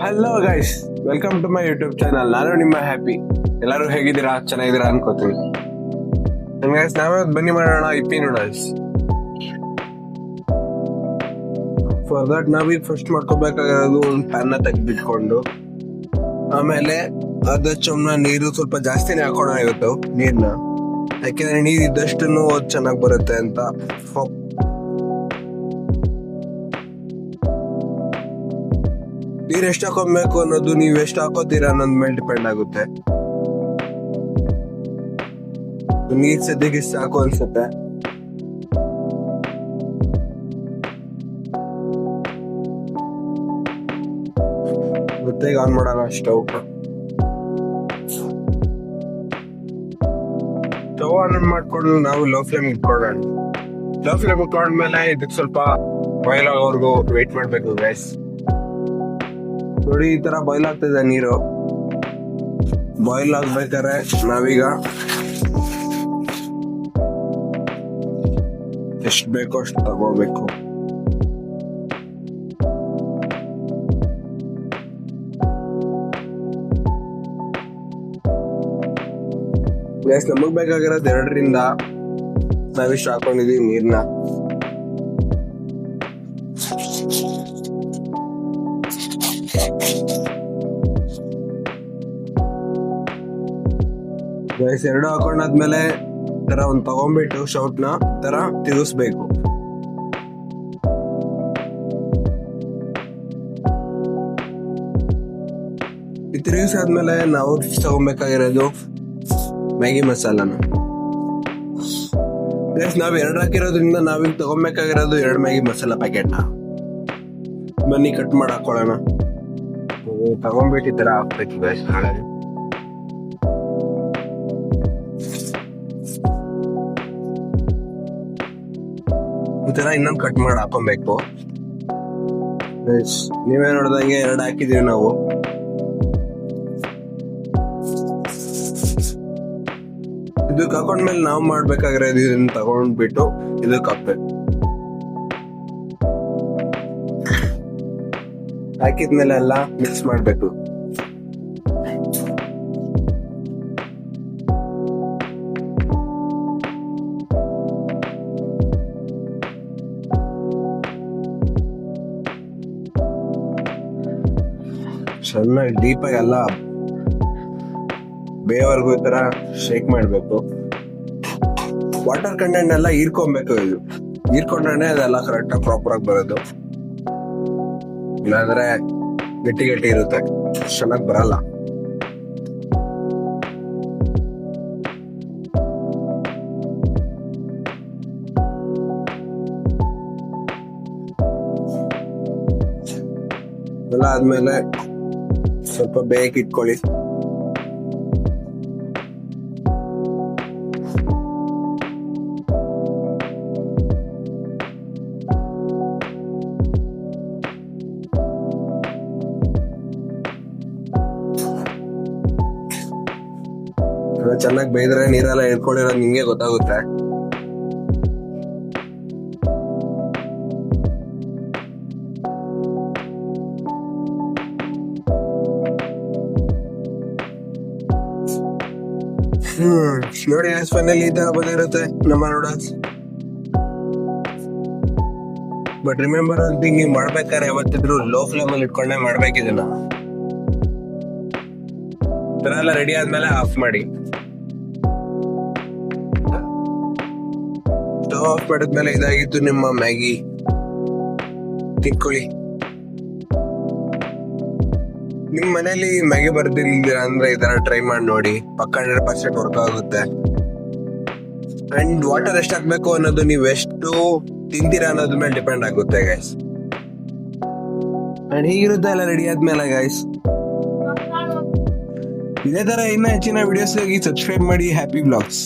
Hello guys, welcome to my YouTube channel. ನಾನು ನಿಮ್ಮ happy. ಎಲ್ಲರೂ ಹೇಗಿದ್ದೀರಾ? ಚೆನ್ನಾಗಿದ್ದೀರಾ ಅನ್ಕೋತೀನಿ. ಗೈಸ್, ನಾವೇ ಬನ್ನಿ ಮಾಡೋಣ ಇಪ್ಪಿ ನೂಡಲ್ಸ್. ಫಾರ್ ದಟ್ ನಾವೀಗ ಫಸ್ಟ್ ಮಾಡ್ಕೋಬೇಕಾಗಿರೋದು ಒಂದು ಪ್ಯಾನ್ನ ತೆಗೆದಿಟ್ಕೊಂಡು, ಆಮೇಲೆ ಅದ ಚೊಮ್ನ ನೀರು ಸ್ವಲ್ಪ ಜಾಸ್ತಿನೇ ಹಾಕೋಣ ಇವತ್ತು ನೀರ್ನ, ಯಾಕೆಂದ್ರೆ ನೀರ್ ಇದ್ದಷ್ಟು ಅದು ಚೆನ್ನಾಗಿ ಬರುತ್ತೆ ಅಂತ. ನೀರ್ ಎಷ್ಟು ಹಾಕೊಬೇಕು ಅನ್ನೋದು ನೀವ್ ಎಷ್ಟು ಹಾಕೋತೀರಾ ಅನ್ನೋದ್ ಮೇಲೆ ಡಿಪೆಂಡ್ ಆಗುತ್ತೆ. ನೀರ್ ಸದ್ಯಕ್ಕೆ ಸಾಕು ಅನ್ಸುತ್ತೆ. ಮತ್ತೆ ಈಗ ಆನ್ ಮಾಡೋಣ ಸ್ಟವ್ ಆನ್ ಮಾಡ್ಕೊಂಡು ನಾವು ಲೋ ಫ್ಲೇಮ್ ಇಟ್ಕೊಳ್ಳೋಣ. ಲೋ ಫ್ಲೇಮ್ ಇಟ್ಕೊಂಡ್ಮೇಲೆ ಇದಕ್ಕೆ ಸ್ವಲ್ಪ ಬಾಯ್ಲ್ ಆಗೋವರೆಗೂ ವೇಟ್ ಮಾಡ್ಬೇಕು ಗೈಸ್. ನೋಡಿ, ಈ ತರ ಬಾಯ್ಲ್ ಆಗ್ತಿದೆ ನೀರು. ಬಾಯ್ಲ್ ಆಗ್ಬೇಕಾದ್ರೆ ನಾವೀಗ ಎಷ್ಟು ಬೇಕೋ ಅಷ್ಟು ತಗೋಬೇಕು. ನಮಗ್ ಬೇಕಾಗಿರೋದು 2ರಿಂದ ನಾವಿಷ್ಟು ಹಾಕೊಂಡಿದೀವಿ ನೀರ್ನ. ಗೈಸ್, 2 ಹಾಕೊಂಡಾದ್ಮೇಲೆ ತರ ಒಂದ್ ತಗೊಂಡ್ಬಿಟ್ಟು ಶೌಟ್ನ ತರ ತಿರುಗಿಸ್ಬೇಕು. ತಿರುಗಿಸಾದ್ಮೇಲೆ ನಾವು ತಗೊಬೇಕಾಗಿರೋದು ಮ್ಯಾಗಿ ಮಸಾಲಾನ. ಗೈಸ್, ನಾವ್ 2 ಹಾಕಿರೋದ್ರಿಂದ ನಾವೀಗ ತಗೊಬೇಕಾಗಿರೋದು 2 ಮ್ಯಾಗಿ ಮಸಾಲಾ ಪ್ಯಾಕೆಟ್ನ. ಬನ್ನಿ ಕಟ್ ಮಾಡಿ ಹಾಕೊಳ್ಳೋಣ. ತಗೊಂಡ್ಬಿಟ್ಟು ಈ ತರ ಹಾಕ್ಬೇಕು ಗೈಸ್. ಈ ತರ ಇನ್ನೊಂದು ಕಟ್ ಮಾಡಿ ಹಾಕೊಬೇಕು. ನೀವೇ ನೋಡ್ದಂಗೆ 2 ಹಾಕಿದೀವಿ ನಾವು. ಇದಕ್ಕೆ ಹಾಕೊಂಡ್ಮೇಲೆ ನಾವು ಮಾಡ್ಬೇಕಾಗಿರೋದು ಇದನ್ನ ತಗೊಂಡ್ಬಿಟ್ಟು ಇದಕ್ಕೆ ಹಾಕ್ಬೇಕು. ಹಾಕಿದ್ಮೇಲೆ ಎಲ್ಲ ಮಿಕ್ಸ್ ಮಾಡ್ಬೇಕು. ಚೆನ್ನಾಗಿ ಡೀಪಾಗಿ ಎಲ್ಲ ಬೇವರೆಗೂ ಈ ತರ ಶೇಕ್ ಮಾಡ್ಬೇಕು. ವಾಟರ್ ಕಂಟೆಂಟ್ ಎಲ್ಲ ಹೀರ್ಕೊಬೇಕು. ಇದು ಹೀರ್ಕೊಂಡ್ರೆ ಅದೆಲ್ಲ ಕರೆಕ್ಟ್ ಆಗಿ ಪ್ರಾಪರ್ ಆಗಿ ಬರೋದು. ಇಲ್ಲಾಂದ್ರೆ ಗಟ್ಟಿ ಗಟ್ಟಿ ಇರುತ್ತೆ, ಚೆನ್ನಾಗಿ ಬರಲ್ಲ. ಎಲ್ಲ ಆದ್ಮೇಲೆ ಸ್ವಲ್ಪ ಬೇಯಕ್ಕೆ ಇಟ್ಕೊಳ್ಳಿ. ಚೆನ್ನಾಗಿ ಬೇಯ್ದ್ರೆ ನೀರೆಲ್ಲ ಇಟ್ಕೊಂಡಿರೋದು ನಿಂಗೆ ಗೊತ್ತಾಗುತ್ತೆ. ನೋಡಿ, ಫೈನಲಿ ಈ ತರ ಬಂದಿರುತ್ತೆ ನಮ್ಮ noodles. But remember one thing, ನೀವು ಮಾಡ್ಬೇಕಾದ್ರೆ ಯಾವತ್ತಿದ್ರು ಲೋ ಫ್ಲೇಮ್ ಅಲ್ಲಿ ಇಟ್ಕೊಂಡೆ ಮಾಡ್ಬೇಕಿದನ್ನ. ತರ ಎಲ್ಲ ರೆಡಿ ಆದ್ಮೇಲೆ ಆಫ್ ಮಾಡಿ. ಸ್ಟವ್ ಆಫ್ ಮಾಡಿದ್ಮೇಲೆ ಇದಾಗಿತ್ತು ನಿಮ್ಮ ಮ್ಯಾಗಿ. ತಿನ್ಕೊಳ್ಳಿ. ನಿಮ್ ಮನೇಲಿ ಮ್ಯಾಗಿ ಬರ್ದಿಲ್ಲ ಅಂದ್ರೆ ಇದನ್ನ ಟ್ರೈ ಮಾಡಿ ನೋಡಿ, ಪಕ್ಕ 100% ವರ್ಕ್ ಆಗುತ್ತೆ. ಅಂಡ್ ವಾಟರ್ ಎಷ್ಟು ಹಾಕ್ಬೇಕು ಅನ್ನೋದು ನೀವು ಎಷ್ಟು ತಿಂತೀರಾ ಅನ್ನೋದ್ರ ಮೇಲೆ ಡಿಪೆಂಡ್ ಆಗುತ್ತೆ ಗೈಸ್. ಅಂಡ್ ಹೀಗಿರುತ್ತೆ ಎಲ್ಲ ರೆಡಿ ಆದ್ಮೇಲೆ ಗೈಸ್. ಇದೇ ತರ ಇನ್ನ ಹೆಚ್ಚಿನ ವಿಡಿಯೋಸ್ಗಾಗಿ ಸಬ್ಸ್ಕ್ರೈಬ್ ಮಾಡಿ ಹ್ಯಾಪಿ ವ್ಲಾಗ್ಸ್.